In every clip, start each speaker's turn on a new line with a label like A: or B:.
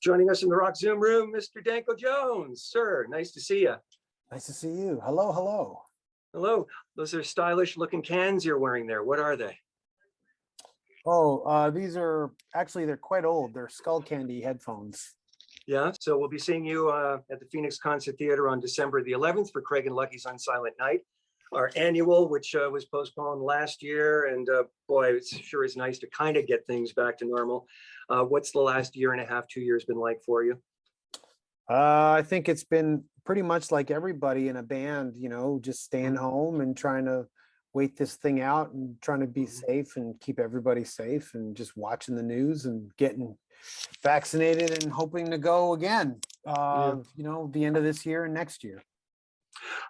A: Joining us in the Rock Zoom room, Mr. Danko Jones. Sir, nice to see you.
B: Nice to see you. Hello, hello.
A: Hello. Those are stylish looking cans you're wearing there. What are they?
B: Oh, these are actually, they're quite old. They're Skull Candy headphones.
A: Yeah, so we'll be seeing you at the Phoenix Concert Theater on December the 11th for Craig and Lucky's On Silent Night, our annual, which was postponed last year. And boy, it sure is nice to kind of get things back to normal. What's the last year and a half, 2 years been like for you?
B: I think it's been pretty much like everybody in a band, just staying
A: Mhm.
B: home and trying to wait this thing out and trying to be
A: Mhm.
B: safe and keep everybody safe and just watching the news and getting vaccinated and hoping to go again,
A: Yeah.
B: the end of this year and next year.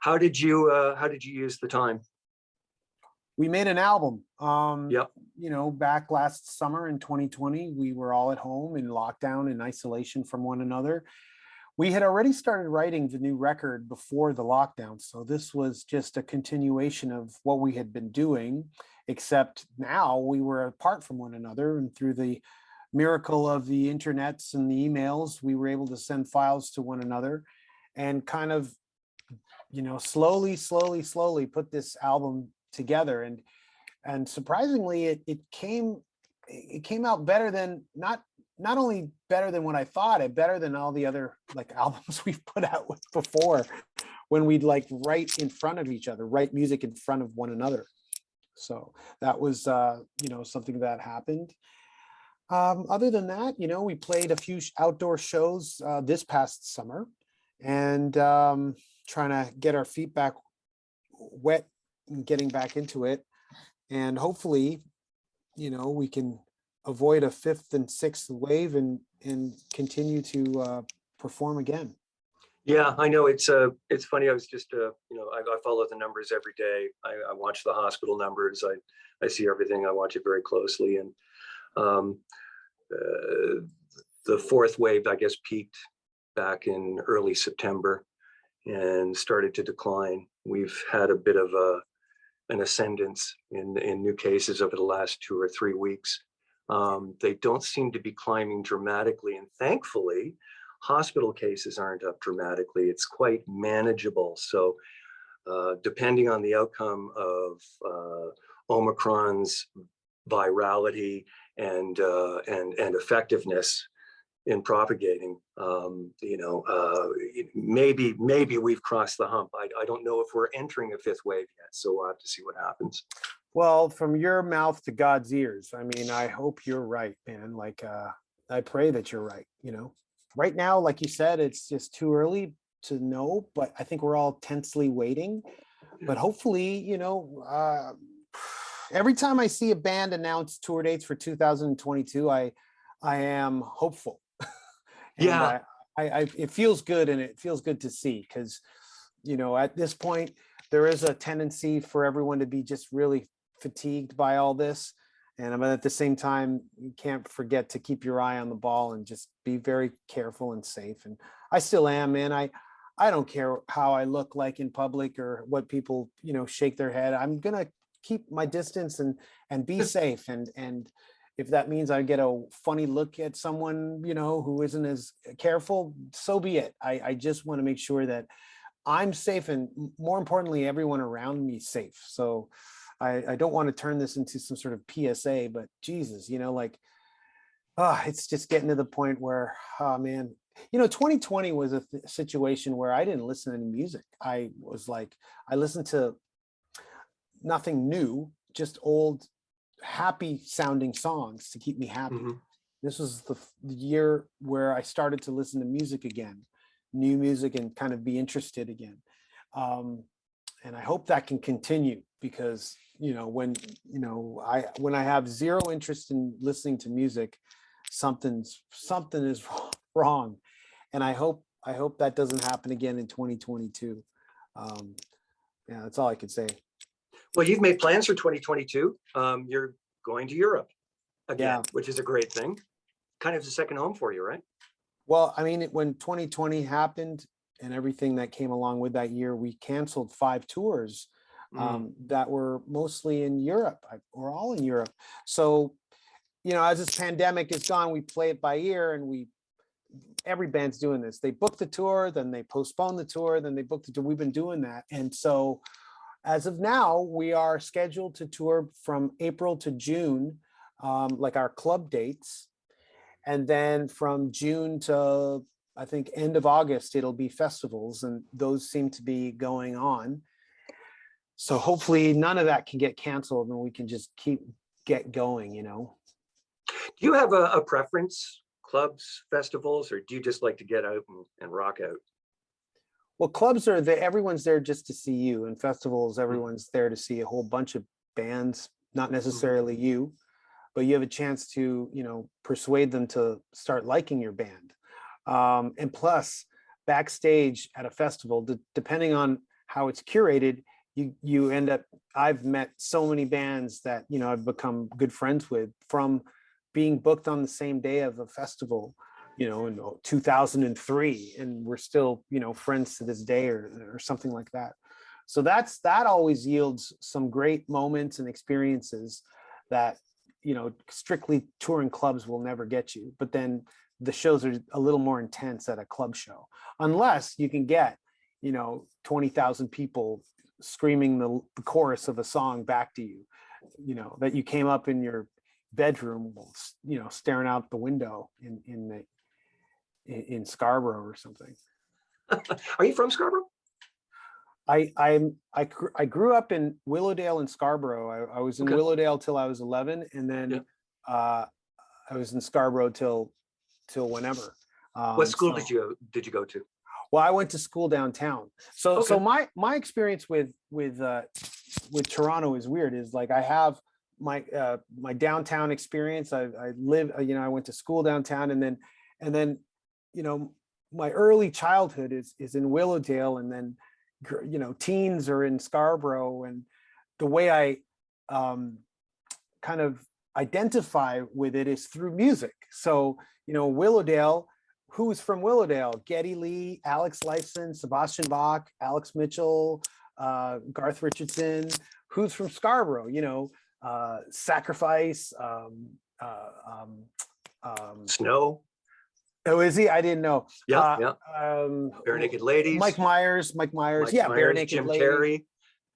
A: How did you use the time?
B: We made an album,
A: Yep.
B: back last summer in 2020. We were all at home in lockdown in isolation from one another. We had already started writing the new record before the lockdown. So this was just a continuation of what we had been doing, except now we were apart from one another. And through the miracle of the internets and the emails, we were able to send files to one another and kind of, slowly put this album together. And surprisingly, it came out better than not only better than what I thought, better than all the other like albums we've put out with before, when we'd like write in front of each other, write music in front of one another. So that was something that happened. Other than that, we played a few outdoor shows this past summer, and trying to get our feet back wet and getting back into it. And hopefully, we can avoid a fifth and sixth wave and continue to perform again.
A: Yeah, I know it's funny. I was just I follow the numbers every day. I watch the hospital numbers. I see everything. I watch it very closely. And the fourth wave, I guess, peaked back in early September and started to decline. We've had a bit of an ascendance in new cases over the last 2 or 3 weeks. They don't seem to be climbing dramatically, and thankfully, hospital cases aren't up dramatically. It's quite manageable. So, depending on the outcome of Omicron's virality and effectiveness in propagating, maybe we've crossed the hump. I don't know if we're entering a fifth wave yet, so we'll have to see what happens.
B: Well, from your mouth to God's ears. I mean, I hope you're right, man. Like, I pray that you're right. Right now, like you said, it's just too early to know, but I think we're all tensely waiting. But hopefully, every time I see a band announce tour dates for 2022, I am hopeful. And
A: Yeah.
B: it feels good, and it feels good to see, because, at this point, there is a tendency for everyone to be just really fatigued by all this. And at the same time, you can't forget to keep your eye on the ball and just be very careful and safe. And I still am, man. I don't care how I look like in public or what people, shake their head. I'm going to keep my distance and be safe. And if that means I get a funny look at someone, who isn't as careful, so be it. I just want to make sure that I'm safe, and more importantly, everyone around me is safe. So I don't want to turn this into some sort of PSA, but Jesus, it's just getting to the point where, oh man, 2020 was a situation where I didn't listen to any music. I listened to nothing new, just old, happy sounding songs to keep me happy.
A: Mm-hmm.
B: This was the year where I started to listen to music again, new music, and kind of be interested again. And I hope that can continue, because, when I have zero interest in listening to music, something is wrong. And I hope that doesn't happen again in 2022. Yeah, that's all I could say.
A: Well, you've made plans for 2022. You're going to Europe again,
B: Yeah.
A: which is a great thing. Kind of a second home for you, right?
B: Well, I mean, when 2020 happened and everything that came along with that year, we canceled 5 tours that were mostly in Europe, or all in Europe. So, as this pandemic is gone, we play it by ear, and we every band's doing this. They book the tour, then they postpone the tour, then they book the tour. We've been doing that. And so as of now, we are scheduled to tour from April to June, like our club dates. And then from June to, I think, end of August, it'll be festivals, and those seem to be going on. So hopefully none of that can get canceled and we can just get going, you know.
A: Do you have a preference, clubs, festivals, or do you just like to get out and rock out?
B: Well, clubs are there, everyone's there just to see you, and festivals, everyone's there to see a whole bunch of bands, not necessarily you, but you have a chance to, you know, persuade them to start liking your band. And plus, backstage at a festival, depending on how it's curated, you end up, I've met so many bands that, you know, I've become good friends with from being booked on the same day of a festival, you know, in 2003, and we're still, you know, friends to this day, or something like that. So that always yields some great moments and experiences that, you know, strictly touring clubs will never get you. But then the shows are a little more intense at a club show, unless you can get, you know, 20,000 people screaming the chorus of a song back to you, you know, that you came up in your bedroom, you know, staring out the window in Scarborough or something.
A: Are you from Scarborough?
B: I grew up in Willowdale and Scarborough. I was in Willowdale till I was 11, and then I was in Scarborough till whenever.
A: What school did you go to?
B: Well, I went to school downtown. So my experience with Toronto is weird. Is like I have my downtown experience. I live, you know, I went to school downtown, and then you know, my early childhood is in Willowdale, and then, you know, teens are in Scarborough. And the way I kind of identify with it is through music. So, you know, Willowdale, who's from Willowdale? Geddy Lee, Alex Lifeson, Sebastian Bach, Alex Mitchell, Garth Richardson. Who's from Scarborough? You know, Sacrifice,
A: Snow.
B: Oh, is he? I didn't know.
A: Yeah. Bare Naked Ladies.
B: Mike Myers. Yeah, Bare Naked
A: Jim
B: Ladies.
A: Carrey.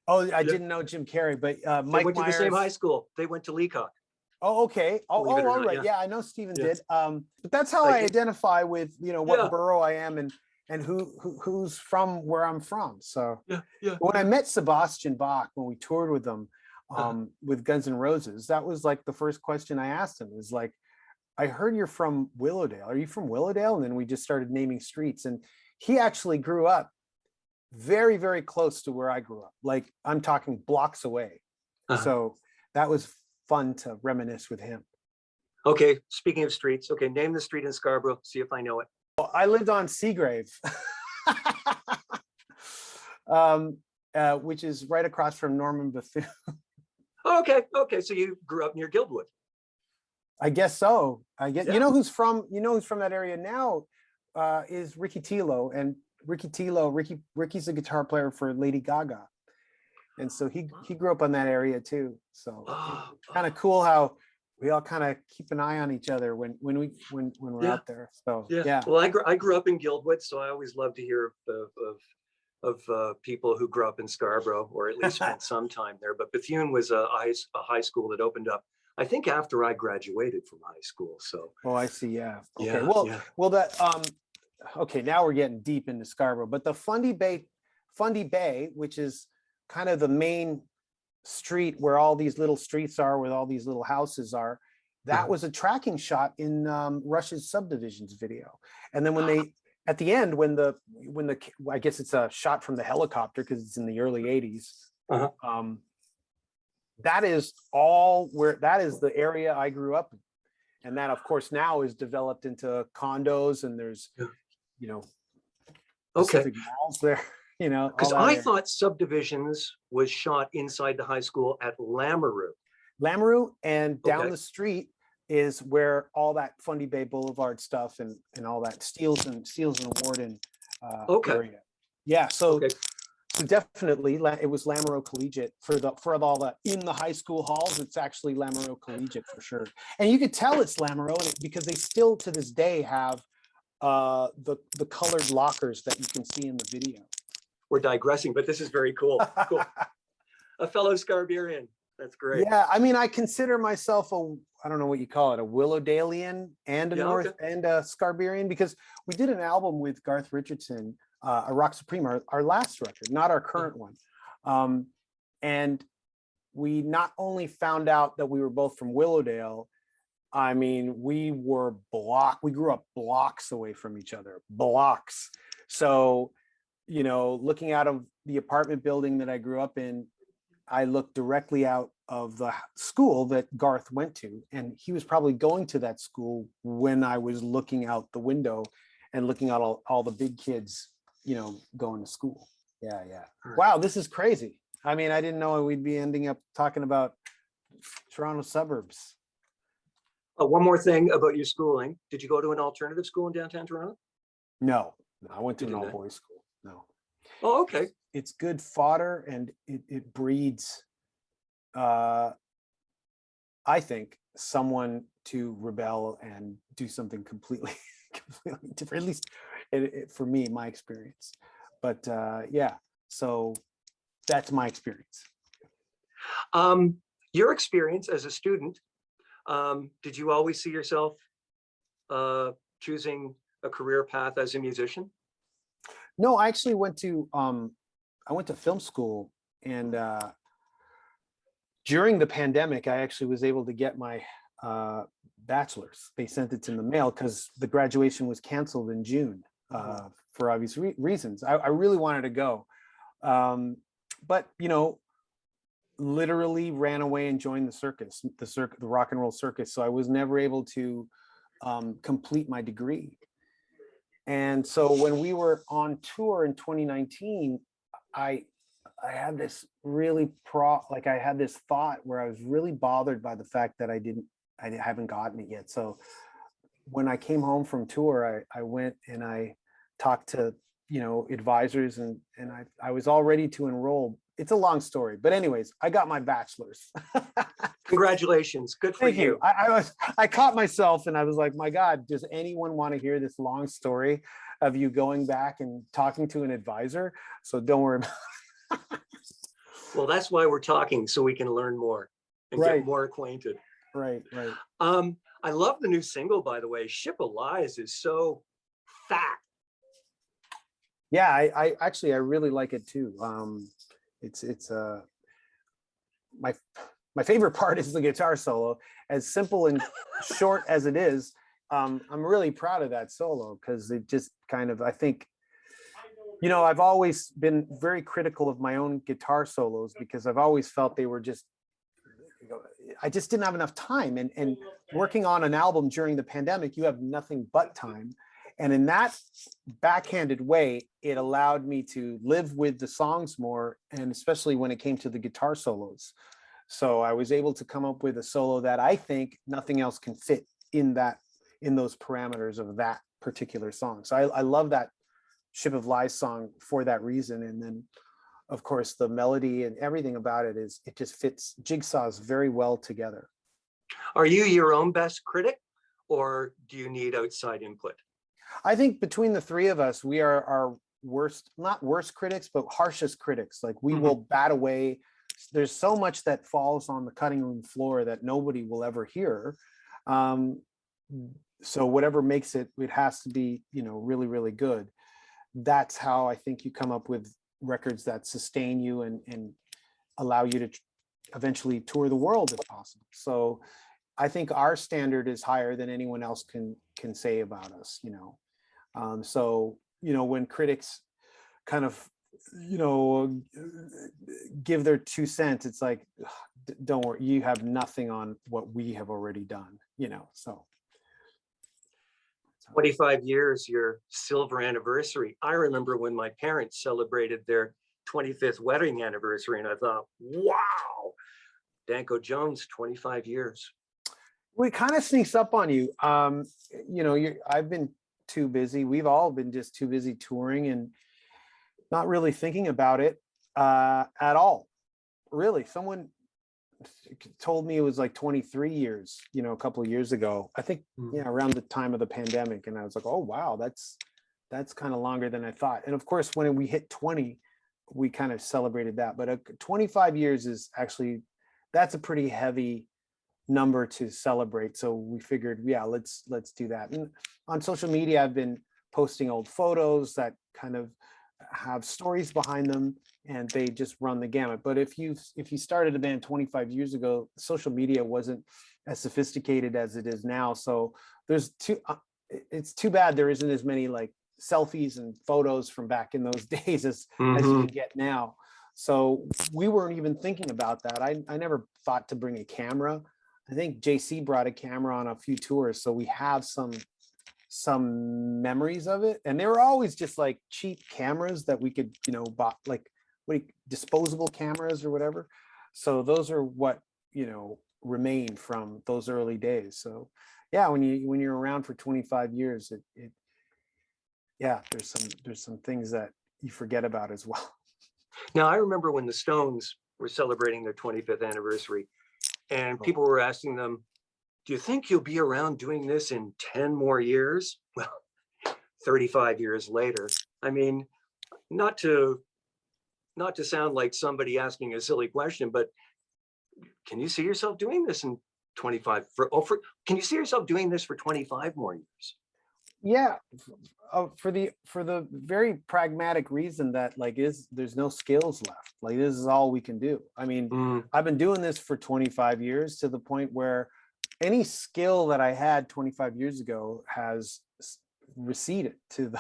B: Oh, I didn't know Jim Carrey, but
A: They
B: Mike
A: went to
B: Myers.
A: the same high school. They went to Leacock.
B: Oh, okay. Oh,
A: Believe it or
B: all
A: not,
B: right. Yeah, I know Steven
A: Yeah.
B: did. But that's how I identify with, you know, what borough I am and who's from where I'm from. So when I met Sebastian Bach, when we toured with them with Guns N' Roses, that was like the first question I asked him, is like, I heard you're from Willowdale. Are you from Willowdale? And then we just started naming streets. And he actually grew up very, very close to where I grew up. Like, I'm talking blocks away. So that was fun to reminisce with him.
A: Okay, speaking of streets, okay, name the street in Scarborough, see if I know it.
B: Well, I lived on Seagrave, which is right across from Norman Bethune.
A: Okay, so you grew up near Guildwood.
B: I guess so. You know who's from that area now is Ricky Tilo, and Ricky's a guitar player for Lady Gaga, and so he grew up on that area too. So kind of cool how we all kind of keep an eye on each other when we're out there. So yeah.
A: Well, I grew up in Guildwood, so I always love to hear of people who grew up in Scarborough, or at least spent some time there. But Bethune was a high school that opened up, I think, after I graduated from high school. So.
B: Oh, I see. Yeah. Okay. Well, that okay. Now we're getting deep into Scarborough, but the Fundy Bay, which is kind of the main street where all these little streets are, where all these little houses are, that was a tracking shot in Rush's Subdivisions video. And then when they, at the end, when the I guess it's a shot from the helicopter because it's in the early 80s. That is the area I grew up in. And that, of course, now is developed into condos, and there's, you know, Pacific malls there, you know.
A: Because I thought Subdivisions was shot inside the high school at Lamoureux.
B: And down the street is where all that Fundy Bay Boulevard stuff and all that Steeles and Warden area. Yeah, so definitely it was Lamoureux Collegiate for all the in the high school halls. It's actually Lamoureux Collegiate for sure, and you could tell it's Lamoureux because they still to this day have the colored lockers that you can see in the video.
A: We're digressing, but this is very cool. Cool. A fellow Scarberian. That's great.
B: Yeah, I mean, I consider myself I don't know what you call it, a Willowdalian and a
A: Yeah,
B: North
A: okay.
B: and a Scarberian, because we did an album with Garth Richardson, a Rock Supreme, our last record, not our current one. And we not only found out that we were both from Willowdale, I mean, we grew up blocks away from each other, blocks. So, you know, looking out of the apartment building that I grew up in, I looked directly out of the school that Garth went to, and he was probably going to that school when I was looking out the window and looking at all the big kids, you know, going to school. Yeah, yeah. Wow, this is crazy. I mean, I didn't know we'd be ending up talking about Toronto suburbs.
A: One more thing about your schooling. Did you go to an alternative school in downtown Toronto?
B: No, I went to
A: You
B: an
A: didn't?
B: all-boys school. No.
A: Oh, okay.
B: It's good fodder, and it breeds, I think, someone to rebel and do something completely different, at least for me, my experience. But yeah, so that's my experience.
A: Your experience as a student, did you always see yourself choosing a career path as a musician?
B: No, I actually went to film school, and during the pandemic, I actually was able to get my bachelor's. They sent it in the mail because the graduation was canceled in June for obvious reasons. I really wanted to go, but you know, literally ran away and joined the circus, the rock and roll circus. So I was never able to complete my degree. And so when we were on tour in 2019, I had this really I had this thought where I was really bothered by the fact that I haven't gotten it yet. So when I came home from tour, I went and I talked to, you know, advisors, and I was all ready to enroll. It's a long story, but anyways, I got my bachelor's.
A: Congratulations. Good for
B: Thank you.
A: you.
B: I caught myself, and I was like, my God, does anyone want to hear this long story of you going back and talking to an advisor? So don't worry about it.
A: Well, that's why we're talking, so we can learn more and
B: Right.
A: get more acquainted.
B: Right.
A: I love the new single, by the way. Ship of Lies is so fat.
B: Yeah, I actually, I really like it too. It's my favorite part is the guitar solo. As simple and short as it is, I'm really proud of that solo, because it just kind of, I think, you know, I've always been very critical of my own guitar solos, because I've always felt they were just, you know, I just didn't have enough time. And working on an album during the pandemic, you have nothing but time. And in that backhanded way, it allowed me to live with the songs more, and especially when it came to the guitar solos. So I was able to come up with a solo that I think nothing else can fit in those parameters of that particular song. So I love that Ship of Lies song for that reason. And then, of course, the melody and everything about it just fits, jigsaws very well together.
A: Are you your own best critic, or do you need outside input?
B: I think between the three of us, we are our worst, not worst critics, but harshest critics. Like, we will bat away. There's so much that falls on the cutting room floor that nobody will ever hear. So whatever makes it has to be, you know, really, really good. That's how I think you come up with records that sustain you and allow you to eventually tour the world if possible. So I think our standard is higher than anyone else can say about us, you know. So, you know, when critics kind of, you know, give their 2 cents, it's like, don't worry, you have nothing on what we have already done, you know. So
A: 25 years, your silver anniversary. I remember when my parents celebrated their 25th wedding anniversary, and I thought, wow, Danko Jones, 25 years.
B: Well, it kind of sneaks up on you. You know, I've been too busy. We've all been just too busy touring and not really thinking about it at all. Really, someone told me it was like 23 years, a couple of years ago. I think, around the time of the pandemic. And I was like, oh, wow, that's kind of longer than I thought. And of course, when we hit 20, we kind of celebrated that. But 25 years is actually, that's a pretty heavy number to celebrate. So we figured, yeah, let's do that. And on social media, I've been posting old photos that kind of have stories behind them, and they just run the gamut. But if you started a band 25 years ago, social media wasn't as sophisticated as it is now. So it's too bad there isn't as many like selfies and photos from back in those days as you can get now. So we weren't even thinking about that. I never thought to bring a camera. I think JC brought a camera on a few tours, so we have some memories of it. And they were always just like cheap cameras that we could, buy, like disposable cameras or whatever. So those are what, remain from those early days. So yeah, when you're around for 25 years, yeah, there's some things that you forget about as well.
A: Now, I remember when the Stones were celebrating their 25th anniversary, and people were asking them, do you think you'll be around doing this in 10 more years? Well, 35 years later, I mean, not to sound like somebody asking a silly question, but can you see yourself doing this in 25 can you see yourself doing this for 25 more years?
B: Yeah, for the very pragmatic reason that there's no skills left. Like, this is all we can do. I mean, I've been doing this for 25 years to the point where any skill that I had 25 years ago has receded to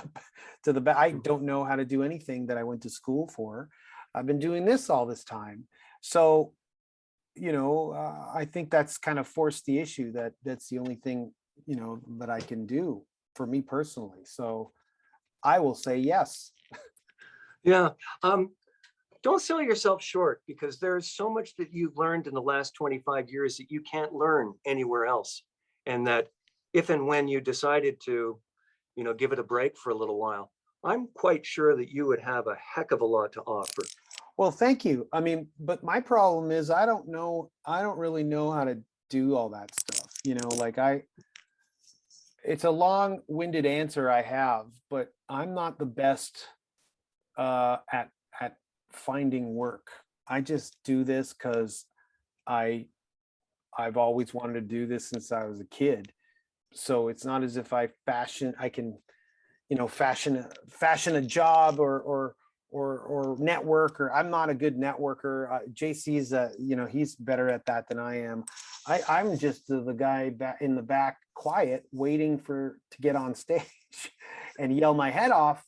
B: the back. I don't know how to do anything that I went to school for. I've been doing this all this time. So, I think that's kind of forced the issue that's the only thing, that I can do for me personally. So I will say yes.
A: Yeah. Don't sell yourself short, because there's so much that you've learned in the last 25 years that you can't learn anywhere else. And that if and when you decided to, give it a break for a little while, I'm quite sure that you would have a heck of a lot to offer.
B: Well, thank you. I mean, but my problem is I don't really know how to do all that stuff. It's a long-winded answer I have, but I'm not the best at finding work. I just do this because I've always wanted to do this since I was a kid. So it's not as if I can fashion a job or network, or I'm not a good networker. JC's he's better at that than I am. I'm just the guy back in the back, quiet, waiting to get on stage and yell my head off,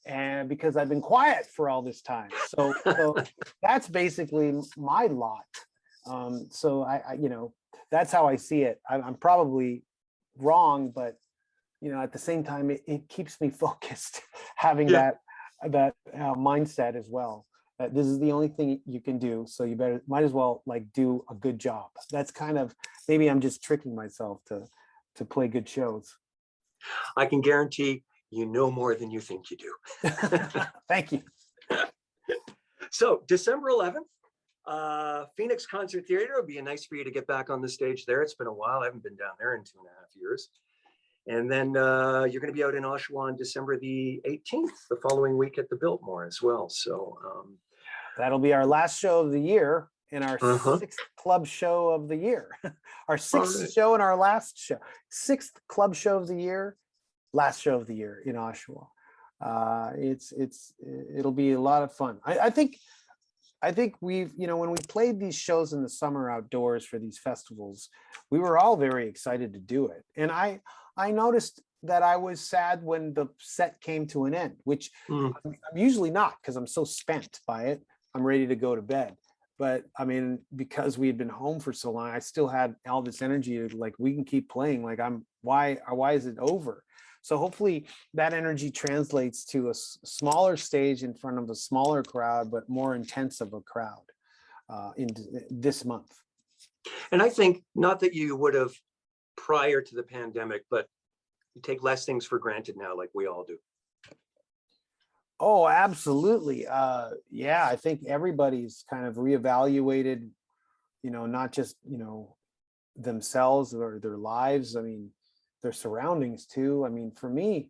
B: and because I've been quiet for all this time. So that's basically my lot. So I that's how I see it. I'm probably wrong, but at the same time, it keeps me focused, having that mindset as well. This is the only thing you can do, so you might as well do a good job. That's kind of, maybe I'm just tricking myself to play good shows.
A: I can guarantee you know more than you think you do.
B: Thank you.
A: So December 11th, Phoenix Concert Theater. It'll be nice for you to get back on the stage there. It's been a while. I haven't been down there in 2.5 years. And then you're going to be out in Oshawa on December the 18th, the following week at the Biltmore as well. So
B: that'll be our last show of the year and our sixth club show of the year. Our sixth show and our last show. Sixth club show of the year, last show of the year in Oshawa. It'll be a lot of fun. I think we've, when we played these shows in the summer outdoors for these festivals, we were all very excited to do it. And I noticed that I was sad when the set came to an end, which I'm usually not, because I'm so spent by it. I'm ready to go to bed. But I mean, because we had been home for so long, I still had all this energy to we can keep playing. Why is it over? So hopefully that energy translates to a smaller stage in front of a smaller crowd, but more intense of a crowd in this month.
A: And I think, not that you would have prior to the pandemic, but you take less things for granted now, like we all do.
B: Oh, absolutely. Yeah, I think everybody's kind of reevaluated not just, themselves or their lives. I mean, their surroundings too. I mean, for me,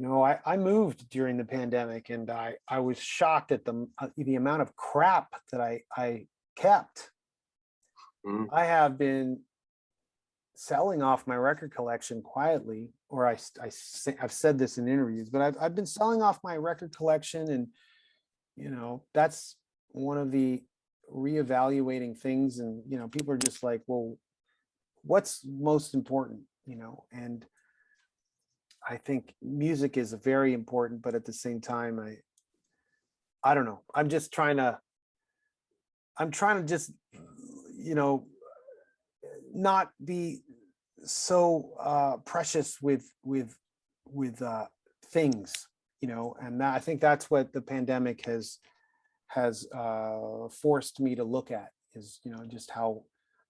B: I moved during the pandemic, and I was shocked at the amount of crap that I kept.
A: Mm.
B: I have been selling off my record collection quietly, or I've said this in interviews, but I've been selling off my record collection, and that's one of the reevaluating things. And people are just like, well, what's most important? And I think music is very important, but at the same time, I don't know. I'm trying to just, not be so precious with things, and I think that's what the pandemic has forced me to look at, is just how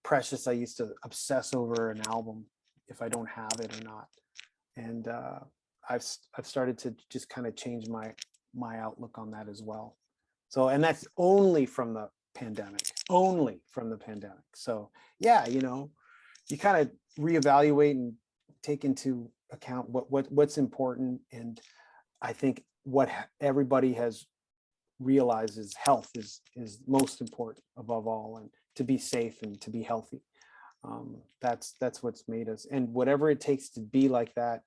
B: precious I used to obsess over an album if I don't have it or not. And I've started to just kind of change my outlook on that as well. So, and that's only from the pandemic. So yeah, you kind of reevaluate and take into account what's important. And I think what everybody has realized is health is most important above all, and to be safe and to be healthy. That's what's made us, and whatever it takes to be like that,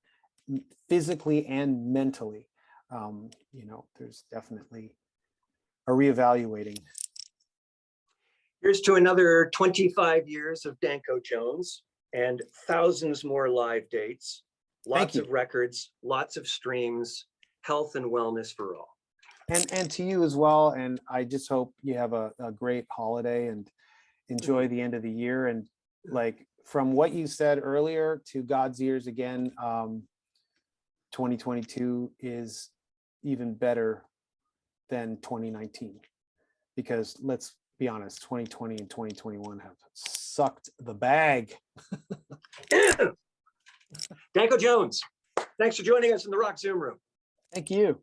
B: physically and mentally. There's definitely a reevaluating.
A: Here's to another 25 years of Danko Jones and thousands more live dates, lots of records, lots of streams, health and wellness for all.
B: And to you as well. And I just hope you have a great holiday and enjoy the end of the year. And like, from what you said earlier to God's ears again, 2022 is even better than 2019, because let's be honest, 2020 and 2021 have sucked the bag.
A: Danko Jones, thanks for joining us in the Rock Zoom room.
B: Thank you.